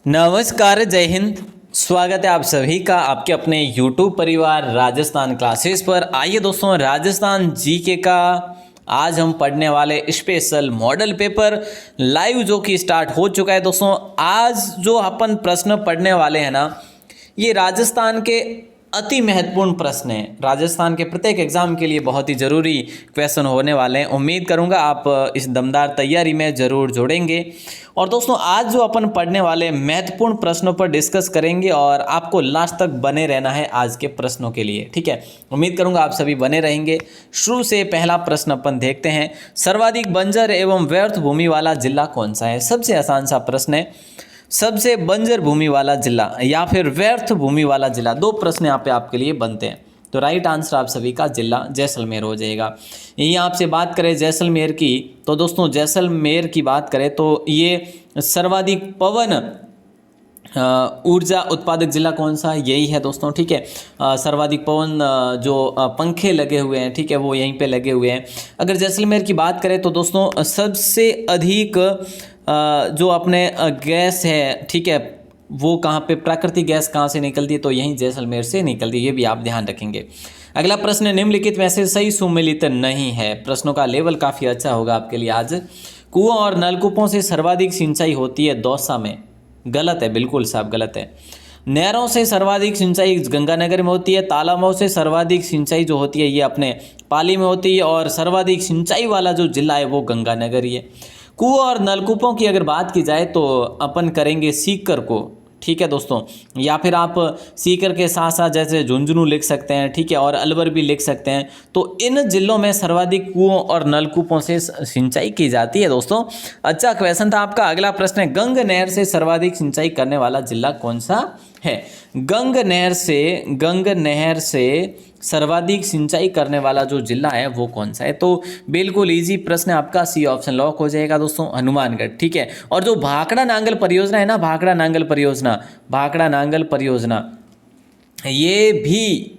नमस्कार, जय हिंद। स्वागत है आप सभी का आपके अपने YouTube परिवार राजस्थान क्लासेस पर। आइए दोस्तों, राजस्थान जीके का आज हम पढ़ने वाले स्पेशल मॉडल पेपर लाइव जो कि स्टार्ट हो चुका है। दोस्तों आज जो अपन प्रश्न पढ़ने वाले हैं ना, ये राजस्थान के अति महत्वपूर्ण प्रश्न हैं। राजस्थान के प्रत्येक एग्जाम के लिए बहुत ही ज़रूरी क्वेश्चन होने वाले हैं। उम्मीद करूंगा आप इस दमदार तैयारी में ज़रूर जुड़ेंगे। और दोस्तों आज जो अपन पढ़ने वाले महत्वपूर्ण प्रश्नों पर डिस्कस करेंगे और आपको लास्ट तक बने रहना है आज के प्रश्नों के लिए, ठीक है। उम्मीद करूंगा आप सभी बने रहेंगे। शुरू से पहला प्रश्न अपन देखते हैं, सर्वाधिक बंजर एवं व्यर्थ भूमि वाला जिला कौन सा है। सबसे आसान सा प्रश्न है, सबसे बंजर भूमि वाला जिला या फिर व्यर्थ भूमि वाला जिला। दो प्रश्न यहाँ पे आपके लिए बनते हैं, तो राइट आंसर आप सभी का जिला जैसलमेर हो जाएगा। यही आपसे बात करें जैसलमेर की, तो दोस्तों जैसलमेर की बात करें तो ये सर्वाधिक पवन ऊर्जा उत्पादक जिला कौन सा है, यही है दोस्तों, ठीक है। सर्वाधिक पवन जो पंखे लगे हुए हैं, ठीक है, वो यहीं पे लगे हुए हैं। अगर जैसलमेर की बात करें तो दोस्तों सबसे अधिक जो अपने गैस है, ठीक है, वो कहाँ पे प्राकृतिक गैस कहाँ से निकलती है, तो यहीं जैसलमेर से निकलती है। ये भी आप ध्यान रखेंगे। अगला प्रश्न, निम्नलिखित में से सही सुमेलित नहीं है। प्रश्नों का लेवल काफ़ी अच्छा होगा आपके लिए आज। कुआं और नलकूपों से सर्वाधिक सिंचाई होती है दौसा में, गलत है, बिल्कुल साफ गलत है। नहरों से सर्वाधिक सिंचाई गंगानगर में होती है। तालाबों से सर्वाधिक सिंचाई जो होती है ये अपने पाली में होती है, और सर्वाधिक सिंचाई वाला जो जिला है वो गंगानगर ही है। कुआं और नलकूपों की अगर बात की जाए तो अपन करेंगे सीकर को, ठीक है दोस्तों, या फिर आप सीकर के साथ साथ जैसे झुंझुनू लिख सकते हैं, ठीक है, और अलवर भी लिख सकते हैं। तो इन जिलों में सर्वाधिक कुओं और नलकूपों से सिंचाई की जाती है दोस्तों। अच्छा क्वेश्चन था आपका। अगला प्रश्न है, गंग नहर से सर्वाधिक सिंचाई करने वाला जिला कौन सा है। गंग नहर से सर्वाधिक सिंचाई करने वाला जो जिला है वो कौन सा है, तो बिल्कुल इजी प्रश्न है आपका, सी ऑप्शन लॉक हो जाएगा दोस्तों, हनुमानगढ़, ठीक है। और जो भाखड़ा नांगल परियोजना है ना, भाखड़ा नांगल परियोजना ये भी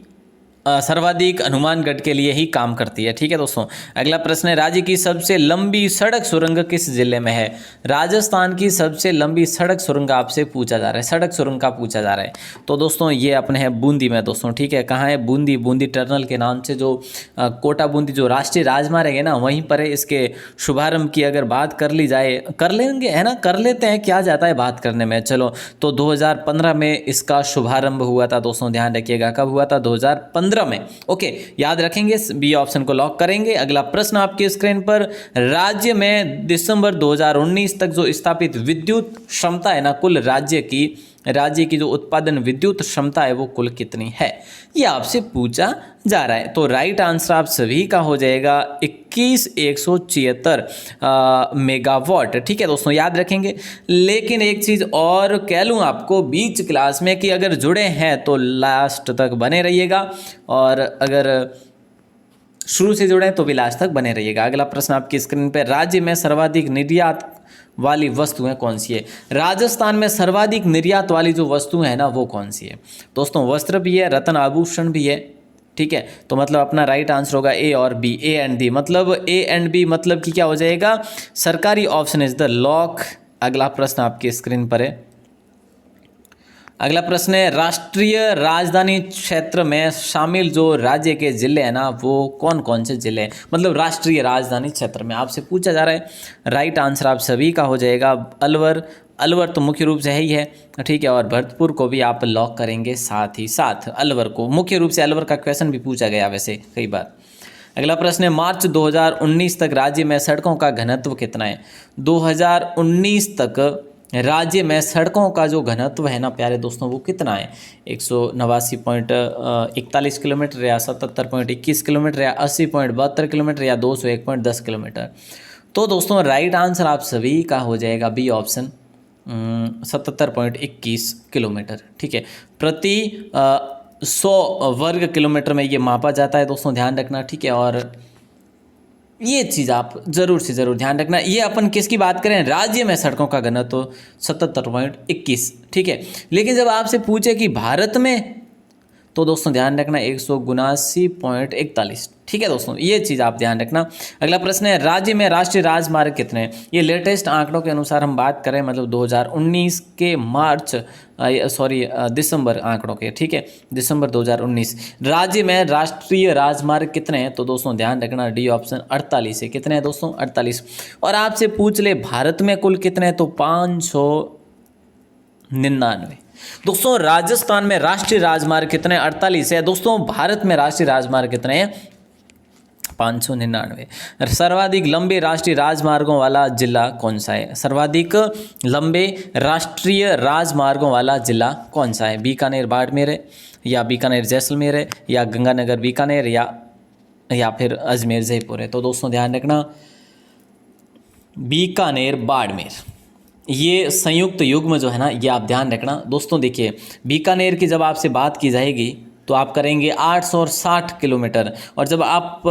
सर्वाधिक हनुमानगढ़ के लिए ही काम करती है, ठीक है दोस्तों। अगला प्रश्न है, राज्य की सबसे लंबी सड़क सुरंग किस जिले में है। राजस्थान की सबसे लंबी सड़क सुरंग आपसे पूछा जा रहा है, सड़क सुरंग का पूछा जा रहा है। तो दोस्तों ये अपने है बूंदी में दोस्तों, ठीक है। कहाँ है, बूंदी टनल के नाम से जो कोटा बूंदी जो राष्ट्रीय राजमार्ग है ना, वहीं पर है। इसके शुभारंभ की अगर बात कर ली जाए, कर लेंगे है ना, कर लेते हैं, क्या जाता है बात करने में, चलो। तो 2015 में इसका शुभारंभ हुआ था दोस्तों, ध्यान रखिएगा कब हुआ था, 2015 में, ओके, याद रखेंगे, बी ऑप्शन को लॉक करेंगे। अगला प्रश्न आपके स्क्रीन पर, राज्य में दिसंबर 2019 तक जो स्थापित विद्युत क्षमता है ना, कुल राज्य की जो उत्पादन विद्युत क्षमता है वो कुल कितनी है, ये आपसे पूछा जा रहा है। तो राइट आंसर आप सभी का हो जाएगा 21,176 मेगावाट, ठीक है दोस्तों, याद रखेंगे। लेकिन एक चीज़ और कह लूँ आपको बीच क्लास में कि अगर जुड़े हैं तो लास्ट तक बने रहिएगा, और अगर शुरू से जुड़े तो भी लास्ट तक बने रहिएगा। अगला प्रश्न आपकी स्क्रीन पर, राज्य में सर्वाधिक निर्यात वाली वस्तुएं कौन सी है। राजस्थान में सर्वाधिक निर्यात वाली जो वस्तुएं हैं ना वो कौन सी है दोस्तों, वस्त्र भी है, रत्न आभूषण भी है, ठीक है। तो मतलब अपना राइट आंसर होगा ए और बी, ए एंड बी, मतलब ए एंड बी मतलब कि क्या हो जाएगा, सरकारी ऑप्शन इज द लॉक। अगला प्रश्न आपकी स्क्रीन पर है। अगला प्रश्न है, राष्ट्रीय राजधानी क्षेत्र में शामिल जो राज्य के जिले हैं ना वो कौन कौन से जिले हैं, मतलब राष्ट्रीय राजधानी क्षेत्र में आपसे पूछा जा रहा है। राइट आंसर आप सभी का हो जाएगा अलवर तो मुख्य रूप से है ही है, ठीक है, और भरतपुर को भी आप लॉक करेंगे साथ ही साथ। अलवर को मुख्य रूप से अलवर का क्वेश्चन भी पूछा गया वैसे कई बार। अगला प्रश्न है, मार्च 2019 तक राज्य में सड़कों का घनत्व कितना है। 2019 तक राज्य में सड़कों का जो घनत्व है ना प्यारे दोस्तों वो कितना है, 189.41 किलोमीटर या 77.21 किलोमीटर या 80.72 किलोमीटर या 201.10 किलोमीटर। तो दोस्तों राइट आंसर आप सभी का हो जाएगा बी ऑप्शन, 77.21 किलोमीटर, ठीक है। प्रति 100 वर्ग किलोमीटर में ये मापा जाता है दोस्तों, ध्यान रखना, ठीक है। और ये चीज़ आप ज़रूर से ज़रूर ध्यान रखना। ये अपन किसकी बात करें, राज्य में सड़कों का घनत्व 77.21, ठीक है। लेकिन जब आपसे पूछे कि भारत में, तो दोस्तों ध्यान रखना 179.41। ठीक है दोस्तों, ये चीज़ आप ध्यान रखना। अगला प्रश्न है, राज्य में राष्ट्रीय राजमार्ग कितने हैं? ये लेटेस्ट आंकड़ों के अनुसार हम बात करें, मतलब 2019 के दिसंबर आंकड़ों के, ठीक है, दिसंबर 2019। राज्य में राष्ट्रीय राजमार्ग कितने हैं? तो दोस्तों ध्यान रखना डी ऑप्शन 48 है। कितने हैं दोस्तों? 48। और आपसे पूछ ले भारत में कुल कितने हैं? तो 599। दोस्तों राजस्थान में राष्ट्रीय राजमार्ग कितने? 48 है। दोस्तों भारत में राष्ट्रीय राजमार्ग कितने हैं? 599। सर्वाधिक लंबे राष्ट्रीय राजमार्गों वाला जिला कौन सा है? सर्वाधिक लंबे राष्ट्रीय राजमार्गों वाला जिला कौन सा है? बीकानेर बाड़मेर है, या बीकानेर जैसलमेर है, या गंगानगर बीकानेर, या फिर अजमेर जयपुर है? तो दोस्तों ध्यान रखना बीकानेर बाड़मेर, ये संयुक्त युग्म जो है ना, ये आप ध्यान रखना। दोस्तों देखिए, बीकानेर की जब आपसे बात की जाएगी तो आप करेंगे 860 किलोमीटर, और जब आप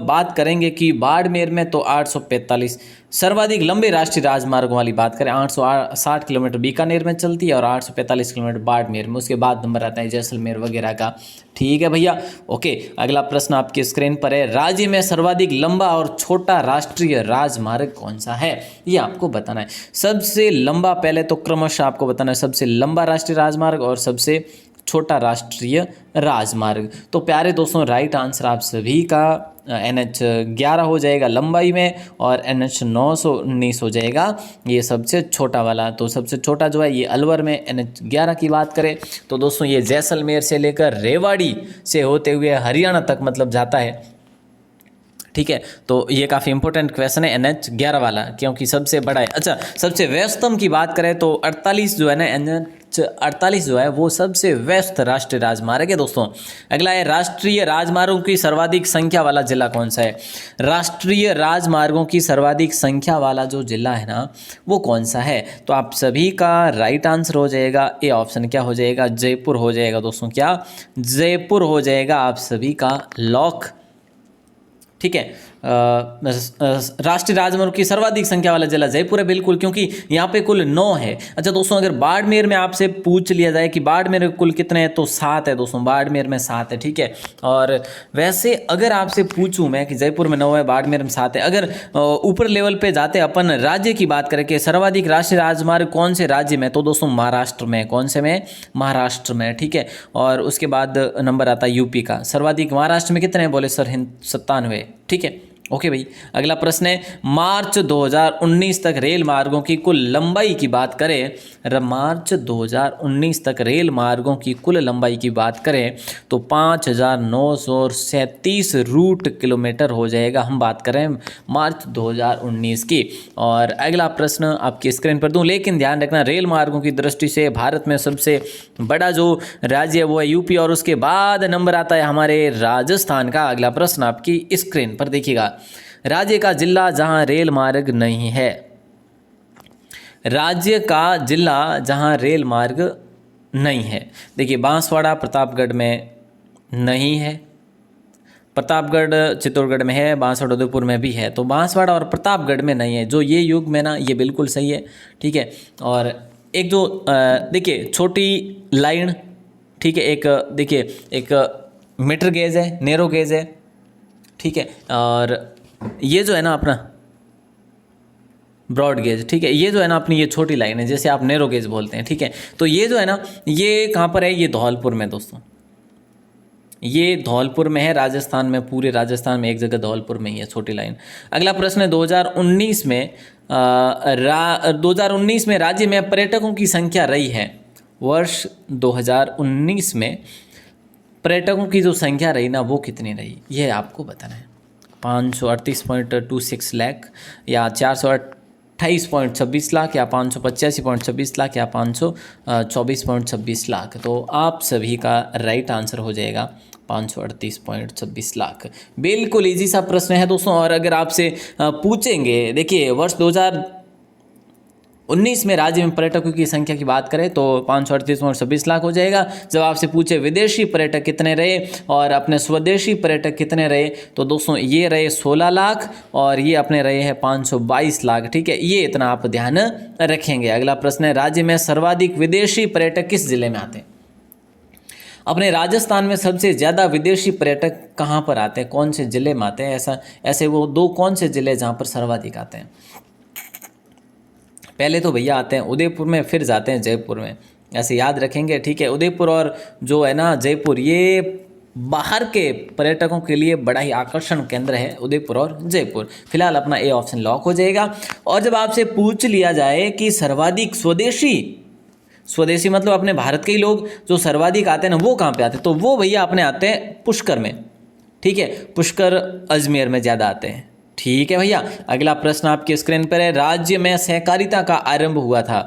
बात करेंगे कि बाड़मेर में तो 845। सर्वाधिक लंबे राष्ट्रीय राजमार्गों वाली बात करें, 860 किलोमीटर बीकानेर में चलती है और 845 किलोमीटर बाड़मेर में। उसके बाद नंबर आता है जैसलमेर वगैरह का। ठीक है भैया, ओके। अगला प्रश्न आपकी स्क्रीन पर है, राज्य में सर्वाधिक लंबा और छोटा राष्ट्रीय राजमार्ग कौन सा है? ये आपको बताना है। सबसे लंबा, पहले तो क्रमशः आपको बताना है सबसे लंबा राष्ट्रीय राजमार्ग और सबसे छोटा राष्ट्रीय राजमार्ग। तो प्यारे दोस्तों, राइट आंसर आप सभी का NH 11 हो जाएगा लंबाई में, और NH 919 हो जाएगा ये सबसे छोटा वाला। तो सबसे छोटा जो है ये अलवर में NH 11 की बात करें तो दोस्तों ये जैसलमेर से लेकर रेवाड़ी से होते हुए हरियाणा तक मतलब जाता है। ठीक है, तो ये काफ़ी इंपॉर्टेंट क्वेश्चन है NH 11 वाला, क्योंकि सबसे बड़ा है। अच्छा, सबसे व्यस्तम की बात करें तो 48 जो है ना, NH 48 जो है वो सबसे व्यस्त राष्ट्रीय राजमार्ग है दोस्तों। अगला है, राष्ट्रीय राजमार्गों की सर्वाधिक संख्या वाला जिला कौन सा है? राष्ट्रीय राजमार्गों की सर्वाधिक संख्या वाला जो जिला है ना, वो कौन सा है? तो आप सभी का राइट आंसर हो जाएगा ए ऑप्शन। क्या हो जाएगा? जयपुर हो जाएगा दोस्तों। क्या? जयपुर हो जाएगा आप सभी का लॉक। ठीक है, राष्ट्रीय राजमार्ग की सर्वाधिक संख्या वाला जिला जयपुर है, बिल्कुल, क्योंकि यहाँ पे कुल 9 है। अच्छा दोस्तों, अगर बाड़मेर में आपसे पूछ लिया जाए कि बाड़मेर में कुल कितने हैं, तो 7 है दोस्तों, बाड़मेर में 7 है। ठीक है, और वैसे अगर आपसे पूछूं मैं कि जयपुर में 9 है, बाड़मेर में 7 है, अगर ऊपर लेवल पे जाते अपन राज्य की बात करें कि सर्वाधिक राष्ट्रीय राजमार्ग कौन से राज्य में, तो दोस्तों महाराष्ट्र में। कौन से में? महाराष्ट्र में। ठीक है, और उसके बाद नंबर आता है यूपी का। सर्वाधिक महाराष्ट्र में कितने हैं? बोले सर 97। ठीक है, ओके भाई। अगला प्रश्न है, मार्च 2019 तक रेल मार्गों की कुल लंबाई की बात करें, मार्च 2019 तक रेल मार्गों की कुल लंबाई की बात करें तो 5937 रूट किलोमीटर हो जाएगा। हम बात करें मार्च 2019 की। और अगला प्रश्न आपकी स्क्रीन पर दूं, लेकिन ध्यान रखना रेल मार्गों की दृष्टि से भारत में सबसे बड़ा जो राज्य है वो है यूपी, और उसके बाद नंबर आता है हमारे राजस्थान का। अगला प्रश्न आपकी स्क्रीन पर देखिएगा, राज्य का जिला जहां रेल मार्ग नहीं है। राज्य का जिला जहां रेल मार्ग नहीं है, देखिए बांसवाड़ा प्रतापगढ़ में नहीं है, प्रतापगढ़ चित्तौड़गढ़ में है, बांसवाड़ा उदयपुर में भी है, तो बांसवाड़ा और प्रतापगढ़ में नहीं है। जो ये युग में ना, ये बिल्कुल सही है। ठीक है, और एक जो देखिए छोटी लाइन, ठीक है, एक देखिए एक मीटर गेज है, नैरो गेज है। ठीक है, और ये जो है ना अपना ब्रॉड गेज। ठीक है, ये जो है ना अपनी ये छोटी लाइन है, जैसे आप नैरो गेज बोलते हैं। ठीक है, तो ये जो है ना, ये कहाँ पर है? ये धौलपुर में दोस्तों, ये धौलपुर में है, राजस्थान में, पूरे राजस्थान में एक जगह धौलपुर में ही है छोटी लाइन। अगला प्रश्न है, 2019 में राज्य में पर्यटकों की संख्या रही है। वर्ष 2019 में पर्यटकों की जो संख्या रही ना, वो कितनी रही, ये आपको बताना है। 538.26 लाख, या 428.26 लाख, या 585.26 लाख, या 524.26 लाख। तो आप सभी का राइट आंसर हो जाएगा 538.26 लाख। बिल्कुल इजी सा प्रश्न है दोस्तों। और अगर आपसे पूछेंगे, देखिए वर्ष 2019 में राज्य में पर्यटकों की संख्या की बात करें तो 538.26 लाख हो जाएगा। जब आपसे पूछे विदेशी पर्यटक कितने रहे और अपने स्वदेशी पर्यटक कितने रहे, तो दोस्तों ये रहे 16 लाख और ये अपने रहे हैं 522 लाख। ठीक है, ये इतना आप ध्यान रखेंगे। अगला प्रश्न है, राज्य में सर्वाधिक विदेशी पर्यटक किस जिले में आते हैं? अपने राजस्थान में सबसे ज़्यादा विदेशी पर्यटक कहाँ पर आते हैं, कौन से ज़िले में आते हैं, ऐसे वो 2 कौन से ज़िले जहाँ पर सर्वाधिक आते हैं? पहले तो भैया आते हैं उदयपुर में, फिर जाते हैं जयपुर में, ऐसे याद रखेंगे, ठीक है। उदयपुर और जो है ना जयपुर, ये बाहर के पर्यटकों के लिए बड़ा ही आकर्षण केंद्र है, उदयपुर और जयपुर। फिलहाल अपना ए ऑप्शन लॉक हो जाएगा। और जब आपसे पूछ लिया जाए कि सर्वाधिक स्वदेशी मतलब अपने भारत के ही लोग जो सर्वाधिक आते हैं ना, वो कहाँ पे आते हैं, तो वो भैया अपने आते हैं पुष्कर में, ठीक है। पुष्कर अजमेर में ज़्यादा आते हैं, ठीक है भैया। अगला प्रश्न आपकी स्क्रीन पर है, राज्य में सहकारिता का आरंभ हुआ था,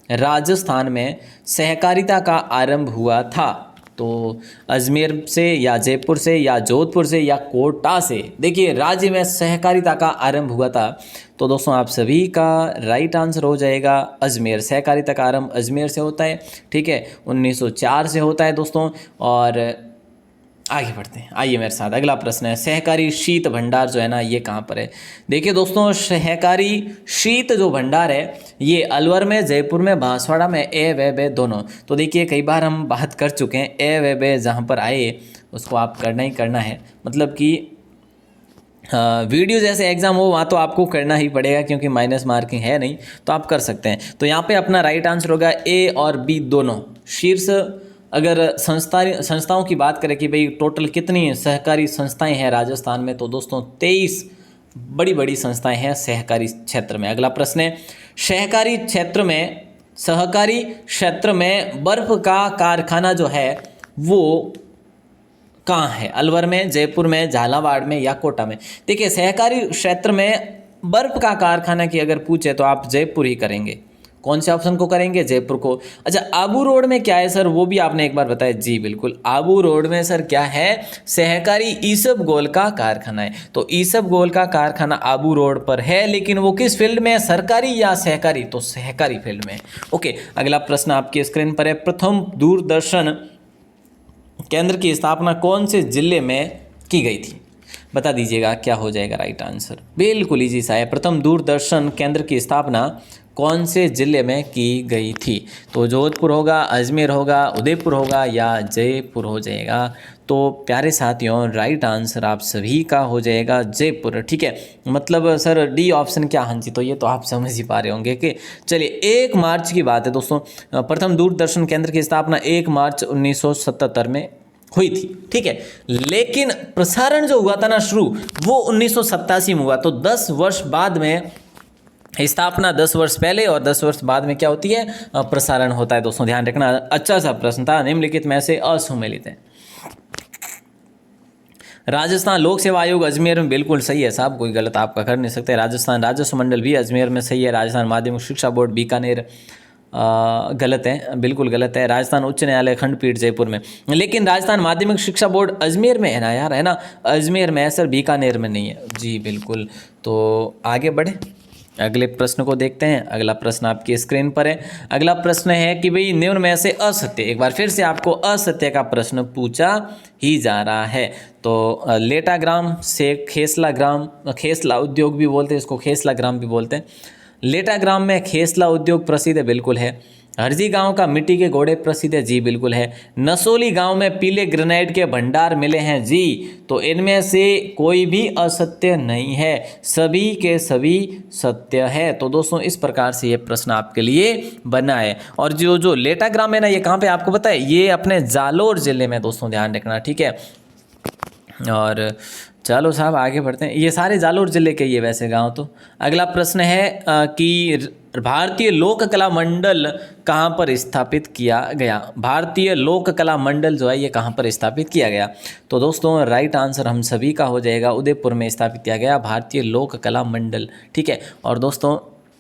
राजस्थान में सहकारिता का आरंभ हुआ था, तो अजमेर से या जयपुर से या जोधपुर से या कोटा से। देखिए राज्य में सहकारिता का आरंभ हुआ था, तो दोस्तों आप सभी का राइट आंसर हो जाएगा अजमेर। सहकारिता का आरंभ अजमेर से होता है, ठीक है, 1904 से होता है दोस्तों। और आगे बढ़ते हैं, आइए मेरे साथ। अगला प्रश्न है, सहकारी शीत भंडार जो है ना ये कहाँ पर है? देखिए दोस्तों, सहकारी शीत जो भंडार है ये अलवर में, जयपुर में, बांसवाड़ा में, ए व बे दोनों। तो देखिए कई बार हम बात कर चुके हैं, ए व बे जहाँ पर आए उसको आप करना ही करना है, मतलब कि वीडियो जैसे एग्जाम हो वहाँ तो आपको करना ही पड़ेगा, क्योंकि माइनस मार्किंग है नहीं, तो आप कर सकते हैं। तो यहाँ पे अपना राइट आंसर होगा ए और बी दोनों। शीर्ष अगर संस्थाओं की बात करें कि भाई टोटल कितनी सहकारी संस्थाएं हैं राजस्थान में, तो दोस्तों 23 बड़ी बड़ी संस्थाएं हैं सहकारी क्षेत्र में। अगला प्रश्न है, सहकारी क्षेत्र में बर्फ का कारखाना जो है वो कहाँ है? अलवर में, जयपुर में, झालावाड़ में या कोटा में? देखिए सहकारी क्षेत्र में बर्फ का कारखाना की अगर पूछे तो आप जयपुर ही करेंगे। कौन से ऑप्शन को करेंगे? जयपुर को। अच्छा, आबू रोड में क्या है सर, वो भी आपने एक बार बताया। जी बिल्कुल, आबू रोड में सर क्या है? सहकारी ईसबगोल का कारखाना है। तो ईसबगोल का कारखाना आबू रोड पर है, लेकिन वो किस फील्ड में है, सरकारी या सहकारी? तो सहकारी फील्ड में। ओके, अगला प्रश्न आपकी स्क्रीन पर है, प्रथम दूरदर्शन केंद्र की स्थापना कौन से जिले में की गई थी? बता दीजिएगा क्या हो जाएगा राइट आंसर। बिल्कुल इजी सा है, प्रथम दूरदर्शन केंद्र की स्थापना कौन से ज़िले में की गई थी? तो जोधपुर होगा, अजमेर होगा, उदयपुर होगा या जयपुर हो जाएगा। तो प्यारे साथियों राइट आंसर आप सभी का हो जाएगा जयपुर, ठीक है। मतलब सर डी ऑप्शन क्या? हाँ जी, तो ये तो आप समझ ही पा रहे होंगे कि चलिए 1 मार्च की बात है दोस्तों, प्रथम दूरदर्शन केंद्र की स्थापना 1 मार्च 1977 में हुई थी, ठीक है। लेकिन प्रसारण जो हुआ था ना शुरू, वो 1987 में हुआ। तो 10 वर्ष बाद में स्थापना, 10 वर्ष पहले और 10 वर्ष बाद में क्या होती है? प्रसारण होता है दोस्तों, ध्यान रखना। अच्छा सा प्रश्न था, निम्नलिखित में से असुमेलित है। राजस्थान लोक सेवा आयोग अजमेर में बिल्कुल सही है साहब, कोई गलत आपका कर नहीं सकते। राजस्थान राजस्व मंडल भी अजमेर में सही है। राजस्थान माध्यमिक शिक्षा बोर्ड बीकानेर गलत है, बिल्कुल गलत है। राजस्थान उच्च न्यायालय खंडपीठ जयपुर में, लेकिन राजस्थान माध्यमिक शिक्षा बोर्ड अजमेर में है ना यार, है ना, अजमेर में है सर, बीकानेर में नहीं है। जी बिल्कुल। तो आगे बढ़े, अगले प्रश्न को देखते हैं। अगला प्रश्न आपकी स्क्रीन पर है। अगला प्रश्न है कि भाई निम्न में से असत्य, एक बार फिर से आपको असत्य का प्रश्न पूछा ही जा रहा है। तो लेटा ग्राम से खेसला ग्राम, खेसला उद्योग भी बोलते हैं इसको, खेसला ग्राम भी बोलते हैं। लेटा ग्राम में खेसला उद्योग प्रसिद्ध है, बिल्कुल है। हरजी गांव का मिट्टी के घोड़े प्रसिद्ध है, जी बिल्कुल है। नसोली गांव में पीले ग्रेनाइट के भंडार मिले हैं, जी। तो इनमें से कोई भी असत्य नहीं है, सभी के सभी सत्य है। तो दोस्तों इस प्रकार से ये प्रश्न आपके लिए बना है। और जो लेटा ग्राम है ना, ये कहाँ पे आपको पता है? ये अपने जालोर जिले में दोस्तों, ध्यान रखना, ठीक है। और चलो साहब आगे बढ़ते हैं, ये सारे जालोर जिले के ये वैसे गांव। तो अगला प्रश्न है कि भारतीय लोक कला मंडल कहाँ पर स्थापित किया गया? भारतीय लोक कला मंडल जो है ये कहाँ पर स्थापित किया गया? तो दोस्तों राइट आंसर हम सभी का हो जाएगा, उदयपुर में स्थापित किया गया भारतीय लोक कला मंडल, ठीक है। और दोस्तों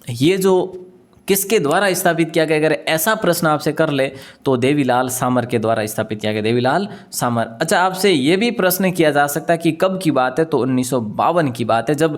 ये जो किसके द्वारा स्थापित किया गया, अगर ऐसा प्रश्न आपसे कर ले तो देवीलाल सामर के द्वारा स्थापित किया गया, देवीलाल सामर। अच्छा, आपसे ये भी प्रश्न किया जा सकता है कि कब की बात है? तो 1952 की बात है, जब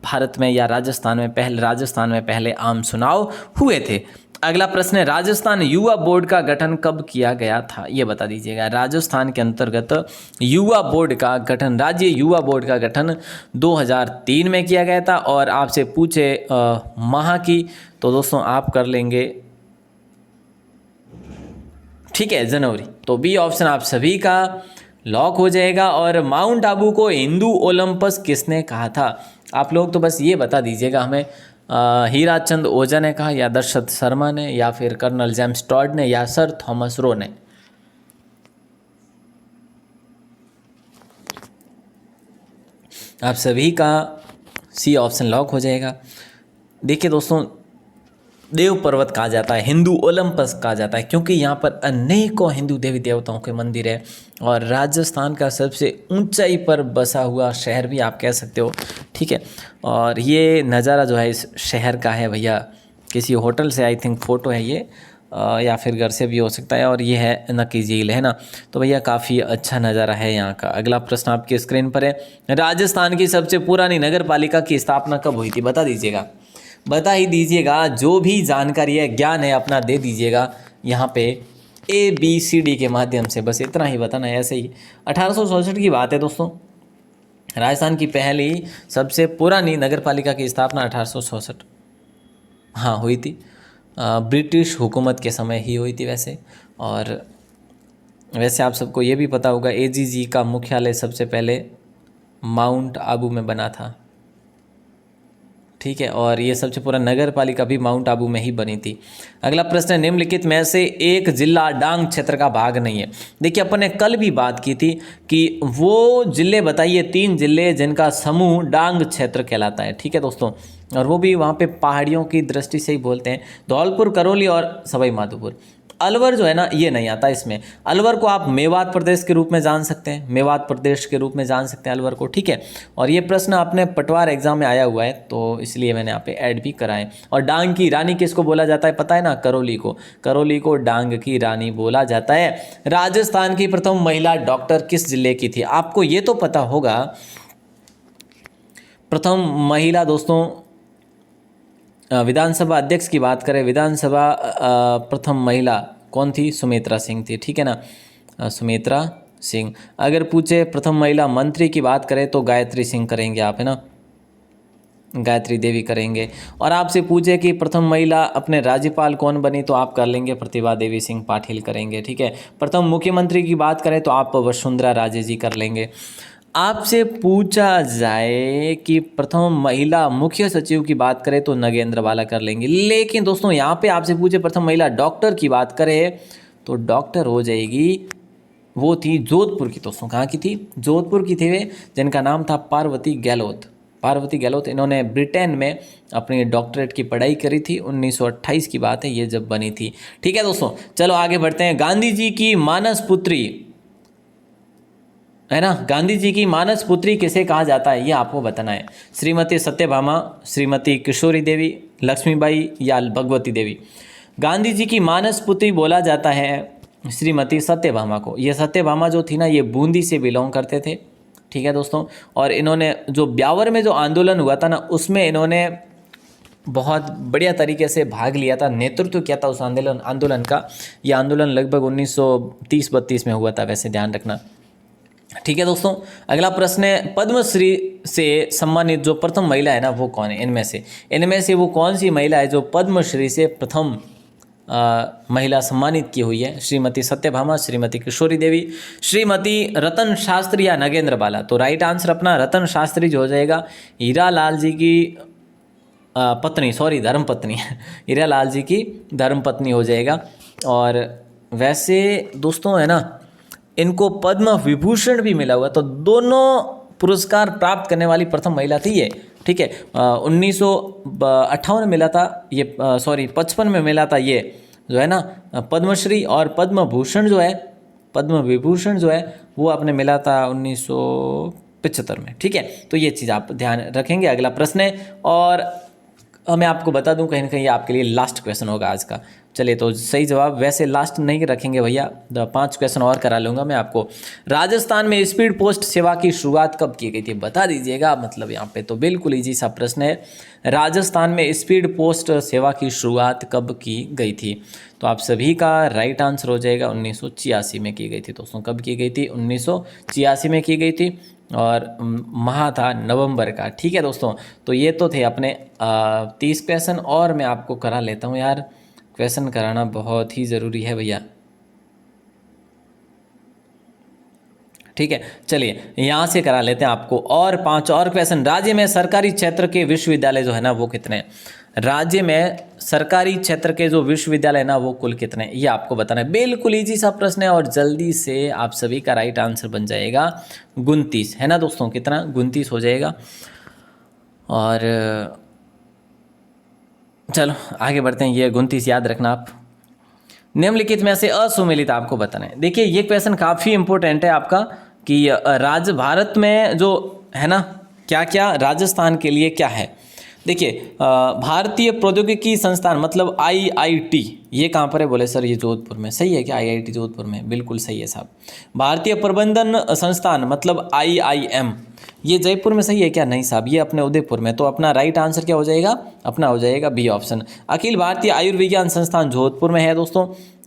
भारत में या राजस्थान में पहले आम चुनाव हुए थे। अगला प्रश्न है, राजस्थान युवा बोर्ड का गठन कब किया गया था? ये बता दीजिएगा। राजस्थान के अंतर्गत युवा बोर्ड का गठन, राज्य युवा बोर्ड का गठन 2003 में किया गया था। और आपसे पूछे माह की, तो दोस्तों आप कर लेंगे, ठीक है, जनवरी। तो बी ऑप्शन आप सभी का लॉक हो जाएगा। और माउंट आबू को हिंदू ओलंपस किसने कहा था? आप लोग तो बस ये बता दीजिएगा हमें, हीरा चंद ओझा ने कहा, या दशरथ शर्मा ने, या फिर कर्नल जेम्स टॉड ने, या सर थॉमस रो ने। आप सभी का सी ऑप्शन लॉक हो जाएगा। देखिए दोस्तों, देव पर्वत कहा जाता है, हिंदू ओलंपस कहा जाता है, क्योंकि यहाँ पर अनेकों हिंदू देवी देवताओं के मंदिर है और राजस्थान का सबसे ऊंचाई पर बसा हुआ शहर भी आप कह सकते हो। ठीक है, और ये नज़ारा जो है इस शहर का है भैया, किसी होटल से आई थिंक फ़ोटो है ये, या फिर घर से भी हो सकता है। और ये है नक्की झील, है ना। तो भैया काफ़ी अच्छा नज़ारा है यहाँ का। अगला प्रश्न आपकी स्क्रीन पर है, राजस्थान की सबसे पुरानी नगर पालिका की स्थापना कब हुई थी? बता दीजिएगा, बता ही दीजिएगा। जो भी जानकारी है, ज्ञान है, अपना दे दीजिएगा यहाँ पे ABCD के माध्यम से, बस इतना ही बताना है। ऐसे ही 1864 की बात है दोस्तों। राजस्थान की पहली सबसे पुरानी नगर पालिका की स्थापना 1864 हाँ हुई थी। ब्रिटिश हुकूमत के समय ही हुई थी वैसे। और वैसे आप सबको ये भी पता होगा, AGG का मुख्यालय सबसे पहले माउंट आबू में बना था। ठीक है, और ये सबसे पूरा नगर पालिका भी माउंट आबू में ही बनी थी। अगला प्रश्न है, निम्नलिखित में से एक जिला डांग क्षेत्र का भाग नहीं है। देखिए, अपन ने कल भी बात की थी कि वो जिले बताइए, 3 जिले जिनका समूह डांग क्षेत्र कहलाता है। ठीक है दोस्तों, और वो भी वहाँ पे पहाड़ियों की दृष्टि से ही बोलते हैं, धौलपुर, करौली और सवाई माधोपुर। अलवर जो है ना, ये नहीं आता इसमें। अलवर को आप मेवात प्रदेश के रूप में जान सकते हैं, मेवात प्रदेश के रूप में जान सकते हैं अलवर को। ठीक है, और ये प्रश्न अपने पटवार एग्जाम में आया हुआ है, तो इसलिए मैंने यहाँ पे ऐड भी कराए। और डांग की रानी किसको बोला जाता है पता है ना? करौली को। करौली को डांग की रानी बोला जाता है। राजस्थान की प्रथम महिला डॉक्टर किस जिले की थी? आपको ये तो पता होगा। प्रथम महिला दोस्तों, विधानसभा अध्यक्ष की बात करें, विधानसभा प्रथम महिला कौन थी? सुमित्रा सिंह थी। ठीक है ना, सुमित्रा सिंह। अगर पूछे प्रथम महिला मंत्री की बात करें तो गायत्री सिंह करेंगे आप, है ना, गायत्री देवी करेंगे। और आपसे पूछे कि प्रथम महिला अपने राज्यपाल कौन बनी तो आप कर लेंगे प्रतिभा देवी सिंह पाटिल करेंगे। ठीक है, प्रथम मुख्यमंत्री की बात करें तो आप वसुंधरा राजे जी कर लेंगे। आपसे पूछा जाए कि प्रथम महिला मुख्य सचिव की बात करें तो नगेंद्र बाला कर लेंगे। लेकिन दोस्तों यहाँ पे आपसे पूछे प्रथम महिला डॉक्टर की बात करें तो डॉक्टर हो जाएगी, वो थी जोधपुर की। दोस्तों कहाँ की थी? जोधपुर की थी वे, जिनका नाम था पार्वती गहलोत। पार्वती गहलोत, इन्होंने ब्रिटेन में अपनी डॉक्टरेट की पढ़ाई करी थी। 1928 की बात है ये जब बनी थी। ठीक है दोस्तों, चलो आगे बढ़ते हैं। गांधी जी की मानस पुत्री, है ना, गांधी जी की मानस पुत्री किसे कहा जाता है ये आपको बताना है। श्रीमती सत्यभामा, श्रीमती किशोरी देवी, लक्ष्मीबाई या भगवती देवी। गांधी जी की मानस पुत्री बोला जाता है श्रीमती सत्यभामा को। ये सत्यभामा जो थी ना, ये बूंदी से बिलोंग करते थे। ठीक है दोस्तों, और इन्होंने जो ब्यावर में जो आंदोलन हुआ था ना, उसमें इन्होंने बहुत बढ़िया तरीके से भाग लिया था, नेतृत्व किया था उस आंदोलन का। ये आंदोलन लगभग 1930-32 में हुआ था, वैसे ध्यान रखना। ठीक है दोस्तों, अगला प्रश्न है, पद्मश्री से सम्मानित जो प्रथम महिला है ना, वो कौन है? इनमें से वो कौन सी महिला है जो पद्मश्री से प्रथम महिला सम्मानित की हुई है? श्रीमती सत्यभामा, श्रीमती किशोरी देवी, श्रीमती रतन शास्त्री या नगेंद्र बाला। तो राइट आंसर अपना रतन शास्त्री जो हो जाएगा, हीरा लाल जी की पत्नी, सॉरी धर्मपत्नी हीरा लाल जी की धर्मपत्नी हो जाएगा। और वैसे दोस्तों है ना, इनको पद्म विभूषण भी मिला हुआ, तो दोनों पुरस्कार प्राप्त करने वाली प्रथम महिला थी ये। ठीक है, 1958 में मिला था ये, सॉरी 55 में मिला था ये जो है ना पद्मश्री, और पद्म भूषण जो है, पद्म विभूषण जो है वो आपने मिला था 1975 में। ठीक है, तो ये चीज़ आप ध्यान रखेंगे। अगला प्रश्न है, और मैं आपको बता दूं कहीं ना कहीं आपके लिए लास्ट क्वेश्चन होगा आज का। चलिए, तो सही जवाब वैसे लास्ट नहीं रखेंगे भैया, 5 क्वेश्चन और करा लूँगा मैं आपको। राजस्थान में स्पीड पोस्ट सेवा की शुरुआत कब की गई थी? बता दीजिएगा। मतलब यहाँ पे तो बिल्कुल ईजी सा प्रश्न है, राजस्थान में स्पीड पोस्ट सेवा की शुरुआत कब की गई थी? तो आप सभी का राइट आंसर हो जाएगा 1986 में की गई थी। दोस्तों कब की गई थी? 1986 में की गई थी, और माह था नवंबर का। ठीक है दोस्तों, तो ये तो थे अपने 30 क्वेश्चन, और मैं आपको करा लेता हूँ यार, क्वेश्चन कराना बहुत ही ज़रूरी है भैया। ठीक है, चलिए यहाँ से करा लेते हैं आपको और 5 और क्वेश्चन। राज्य में सरकारी क्षेत्र के विश्वविद्यालय जो है ना वो कितने हैं? राज्य में सरकारी क्षेत्र के जो विश्वविद्यालय है ना वो कुल कितने हैं, ये आपको बताना है। बिल्कुल इजी सा प्रश्न है और जल्दी से आप सभी का राइट आंसर बन जाएगा 29, है ना दोस्तों, कितना 29 हो जाएगा। और चलो आगे बढ़ते हैं, ये 29 याद रखना आप। निम्नलिखित में से असुमेलित आपको बताना है। देखिए ये क्वेश्चन काफ़ी इंपॉर्टेंट है आपका कि राज्य भारत में जो है ना क्या क्या राजस्थान के लिए क्या है। देखिए भारतीय प्रौद्योगिकी संस्थान मतलब IIT, ये कहाँ पर है बोले सर? ये जोधपुर में। सही है क्या? IIT जोधपुर में, बिल्कुल सही है साहब। भारतीय प्रबंधन संस्थान मतलब IIM, ये जयपुर में। सही है क्या? नहीं साहब, ये अपने उदयपुर में। तो अपना राइट आंसर क्या हो जाएगा? अपना हो जाएगा बी ऑप्शन। अखिल भारतीय आयुर्विज्ञान संस्थान जोधपुर में है दोस्तों,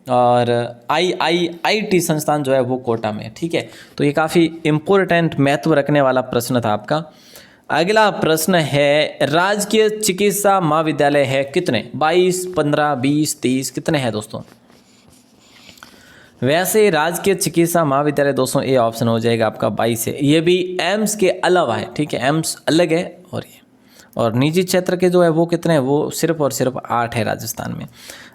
और IIT संस्थान जो है वो कोटा में। ठीक है, तो ये काफ़ी इम्पोर्टेंट महत्व रखने वाला प्रश्न था आपका। अगला प्रश्न है राजकीय चिकित्सा महाविद्यालय है कितने? 22, 15, 20, 30 कितने हैं दोस्तों? वैसे राजकीय चिकित्सा महाविद्यालय दोस्तों ए ऑप्शन हो जाएगा आपका 22 है। ये भी एम्स के अलावा है। ठीक है, एम्स अलग है और निजी क्षेत्र के जो है वो कितने हैं? वो सिर्फ और सिर्फ 8 है राजस्थान में।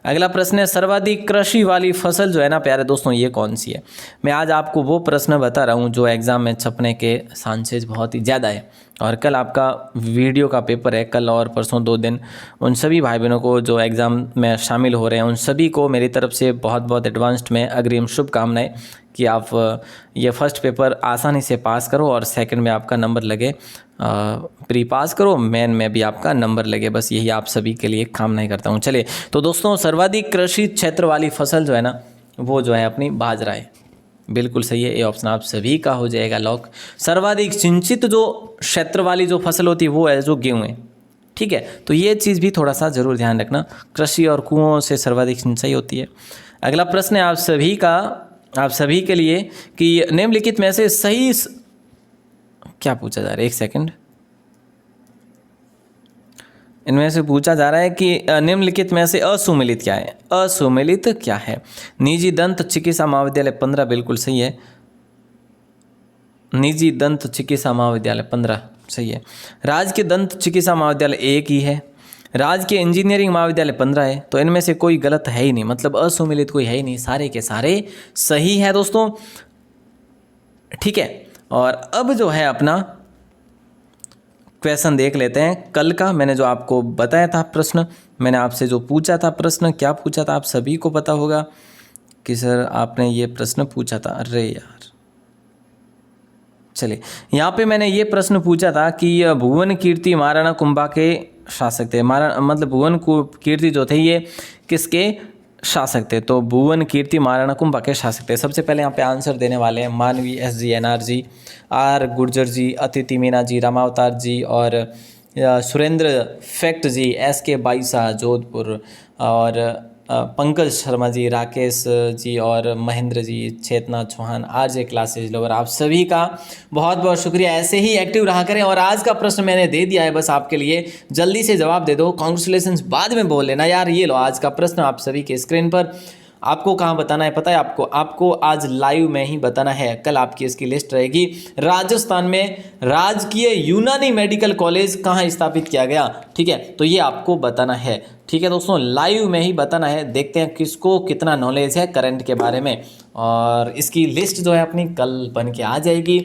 अगला प्रश्न है सर्वाधिक कृषि वाली फसल जो है ना प्यारे दोस्तों ये कौन सी है? मैं आज आपको वो प्रश्न बता रहा हूँ जो एग्जाम में छपने के चांसेस बहुत ही ज़्यादा है। और कल आपका वीडियो का पेपर है, कल और परसों 2 दिन। उन सभी भाई बहनों को जो एग्ज़ाम में शामिल हो रहे हैं उन सभी को मेरी तरफ से बहुत बहुत एडवांस्ड में अग्रिम शुभकामनाएं कि आप ये फर्स्ट पेपर आसानी से पास करो और सेकंड में आपका नंबर लगे, प्री पास करो, मेन में भी आपका नंबर लगे। बस यही आप सभी के लिए कामनाएं करता हूँ। चलिए तो दोस्तों सर्वाधिक कृषि क्षेत्र वाली फसल जो है ना वो जो है अपनी बाजरा है। बिल्कुल सही है, ये ऑप्शन आप सभी का हो जाएगा लॉक। सर्वाधिक सिंचित जो क्षेत्र वाली जो फसल होती है वो है जो गेहूँ है। ठीक है, तो ये चीज़ भी थोड़ा सा ज़रूर ध्यान रखना, कृषि और कुओं से सर्वाधिक सिंचाई होती है। अगला प्रश्न है आप सभी के लिए कि निम्नलिखित में से सही क्या पूछा जा रहा है? एक सेकंड, इनमें से पूछा जा रहा है कि निम्नलिखित में से असुमेलित क्या है? असुमेलित क्या है? निजी दंत चिकित्सा महाविद्यालय 15 बिल्कुल सही है। निजी दंत चिकित्सा महाविद्यालय 15 सही है। राजकीय दंत चिकित्सा महाविद्यालय 1 ही है। राजकीय इंजीनियरिंग महाविद्यालय 15 है। तो इनमें से कोई गलत है ही नहीं, मतलब असुमेलित कोई है ही नहीं, सारे के सारे सही है दोस्तों। ठीक है, और अब जो है अपना क्वेश्चन देख लेते हैं कल का। मैंने जो आपको बताया था प्रश्न, मैंने आपसे जो पूछा था प्रश्न, क्या पूछा था आप सभी को पता होगा कि सर आपने ये प्रश्न पूछा था। अरे यार, चलिए यहाँ पे मैंने ये प्रश्न पूछा था कि भुवन कीर्ति महाराणा कुंभा के शासक थे। मतलब भुवन कीर्ति जो थे ये किसके शासक थे? तो भुवन कीर्ति महाराणा कुंभा के शासक थे। सबसे पहले यहाँ पे आंसर देने वाले हैं मानवी SG NRG, R गुर्जर जी, अतिथि मीना जी, रामावतार जी और सुरेंद्र फैक्ट जी, SK बाईसा जोधपुर और पंकज शर्मा जी, राकेश जी और महेंद्र जी, चेतना चौहान, RJ क्लासेज लवर। आप सभी का बहुत बहुत शुक्रिया, ऐसे ही एक्टिव रहा करें। और आज का प्रश्न मैंने दे दिया है बस आपके लिए, जल्दी से जवाब दे दो। कांग्रेचुलेशंस बाद में बोल लेना यार। ये लो आज का प्रश्न आप सभी के स्क्रीन पर। आपको कहाँ बताना है पता है? आपको आज लाइव में ही बताना है। कल आपकी इसकी लिस्ट रहेगी। राजस्थान में राजकीय यूनानी मेडिकल कॉलेज कहाँ स्थापित किया गया? ठीक है, तो ये आपको बताना है। ठीक है दोस्तों, लाइव में ही बताना है। देखते हैं किसको कितना नॉलेज है करंट के बारे में, और इसकी लिस्ट जो है अपनी कल बन के आ जाएगी।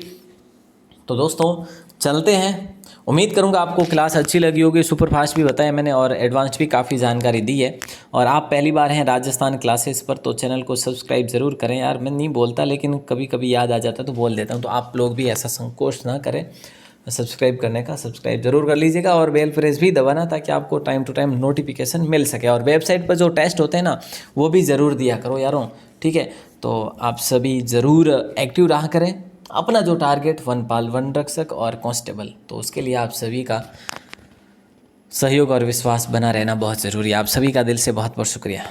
तो दोस्तों चलते हैं। उम्मीद करूंगा आपको क्लास अच्छी लगी होगी। सुपरफास्ट भी बताया मैंने और एडवांस्ड भी काफ़ी जानकारी दी है। और आप पहली बार हैं राजस्थान क्लासेस पर तो चैनल को सब्सक्राइब ज़रूर करें यार। मैं नहीं बोलता लेकिन कभी कभी याद आ जाता है तो बोल देता हूं। तो आप लोग भी ऐसा संकोच ना करें सब्सक्राइब करने का, सब्सक्राइब जरूर कर लीजिएगा और बेल प्रेस भी दबाना ताकि आपको टाइम टू टाइम नोटिफिकेशन मिल सके। और वेबसाइट पर जो टेस्ट होते हैं ना वो भी ज़रूर दिया करो यारों। ठीक है, तो आप सभी ज़रूर एक्टिव रहा करें। अपना जो टारगेट वनपाल, वन रक्षक और कांस्टेबल, तो उसके लिए आप सभी का सहयोग और विश्वास बना रहना बहुत ज़रूरी है। आप सभी का दिल से बहुत बहुत शुक्रिया।